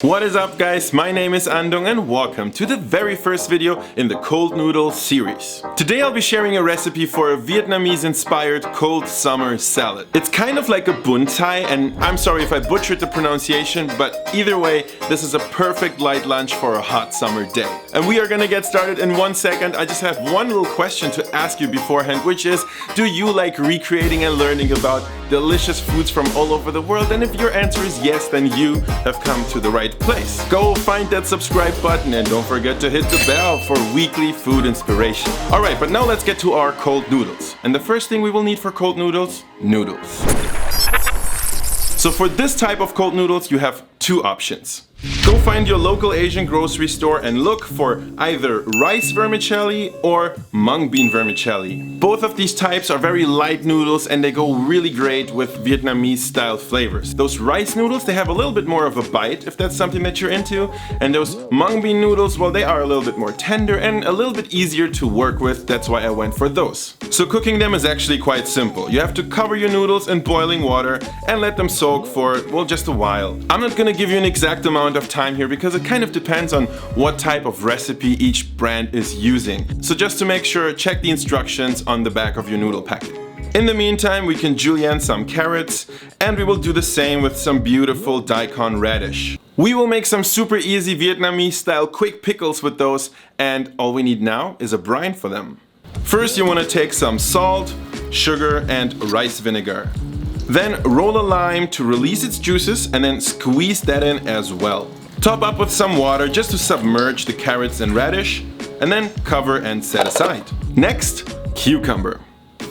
What is up guys, my name is Andong and welcome to the very first video in the cold noodle series. Today I'll be sharing a recipe for a Vietnamese inspired cold summer salad. It's kind of like a Bun Chay, and I'm sorry if I butchered the pronunciation, but either way, this is a perfect light lunch for a hot summer day. And we are gonna get started in 1 second. I just have one little question to ask you beforehand, which is, do you like recreating and learning about delicious foods from all over the world? And if your answer is yes, then you have come to the right place. Go find that subscribe button and don't forget to hit the bell for weekly food inspiration. Alright, but now let's get to our cold noodles. And the first thing we will need for cold noodles, noodles. So for this type of cold noodles you have two options. Go find your local Asian grocery store and look for either rice vermicelli or mung bean vermicelli. Both of these types are very light noodles and they go really great with Vietnamese style flavors. Those rice noodles, they have a little bit more of a bite if that's something that you're into. And those mung bean noodles, well, they are a little bit more tender and a little bit easier to work with. That's why I went for those. So cooking them is actually quite simple. You have to cover your noodles in boiling water and let them soak for, well, just a while. I'm not gonna give you an exact amount of time here because it kind of depends on what type of recipe each brand is using. So just to make sure, check the instructions on the back of your noodle packet. In the meantime, we can julienne some carrots and we will do the same with some beautiful daikon radish. We will make some super easy Vietnamese style quick pickles with those, and all we need now is a brine for them. First you want to take some salt, sugar and rice vinegar. Then roll a lime to release its juices and then squeeze that in as well. Top up with some water just to submerge the carrots and radish, and then cover and set aside. Next, cucumber.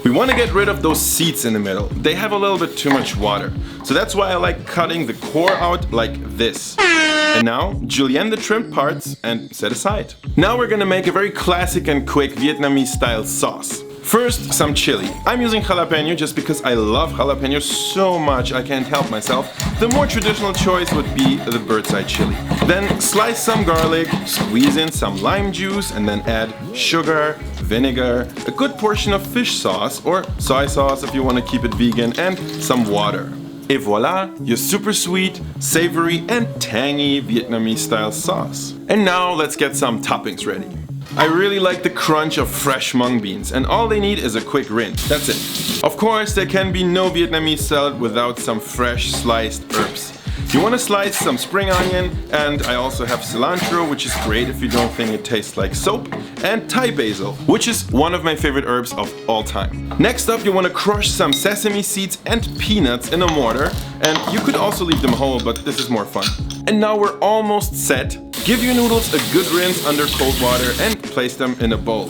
We want to get rid of those seeds in the middle. They have a little bit too much water. So that's why I like cutting the core out like this. And now, julienne the trimmed parts and set aside. Now we're gonna make a very classic and quick Vietnamese style sauce. First, some chili. I'm using jalapeño just because I love jalapeno so much I can't help myself. The more traditional choice would be the bird's eye chili. Then slice some garlic, squeeze in some lime juice and then add sugar, vinegar, a good portion of fish sauce or soy sauce if you want to keep it vegan, and some water. Et voila, your super sweet, savory and tangy Vietnamese style sauce. And now let's get some toppings ready. I really like the crunch of fresh mung beans, and all they need is a quick rinse. That's it. Of course, there can be no Vietnamese salad without some fresh sliced herbs. You want to slice some spring onion, and I also have cilantro, which is great if you don't think it tastes like soap, and Thai basil, which is one of my favorite herbs of all time. Next up, you want to crush some sesame seeds and peanuts in a mortar, and you could also leave them whole, but this is more fun. And now we're almost set. Give your noodles a good rinse under cold water and place them in a bowl.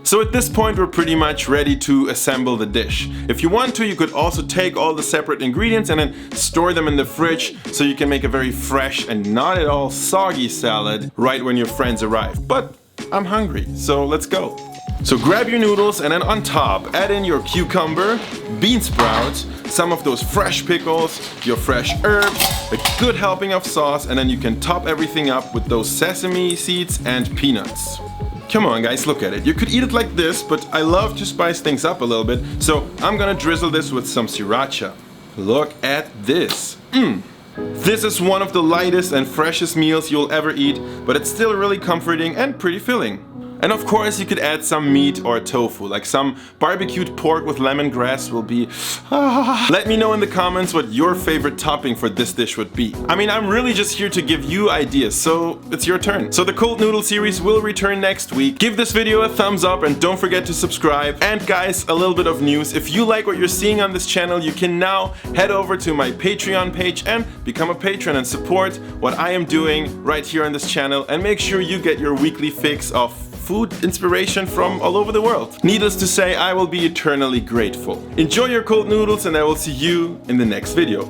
So at this point we're pretty much ready to assemble the dish. If you want to, you could also take all the separate ingredients and then store them in the fridge so you can make a very fresh and not at all soggy salad right when your friends arrive. But I'm hungry, so let's go. So grab your noodles and then on top add in your cucumber, bean sprouts, some of those fresh pickles, your fresh herbs, a good helping of sauce, and then you can top everything up with those sesame seeds and peanuts. Come on guys, look at it. You could eat it like this, but I love to spice things up a little bit, so I'm gonna drizzle this with some Sriracha. Look at this. This is one of the lightest and freshest meals you'll ever eat, but it's still really comforting and pretty filling. And of course you could add some meat or tofu, like some barbecued pork with lemongrass will be Let me know in the comments what your favorite topping for this dish would be. I mean, I'm really just here to give you ideas, so it's your turn. So the cold noodle series will return next week. Give this video a thumbs up and don't forget to subscribe. And guys, a little bit of news. If you like what you're seeing on this channel, you can now head over to my Patreon page and become a patron and support what I am doing right here on this channel, and make sure you get your weekly fix of food inspiration from all over the world. Needless to say, I will be eternally grateful. Enjoy your cold noodles and I will see you in the next video.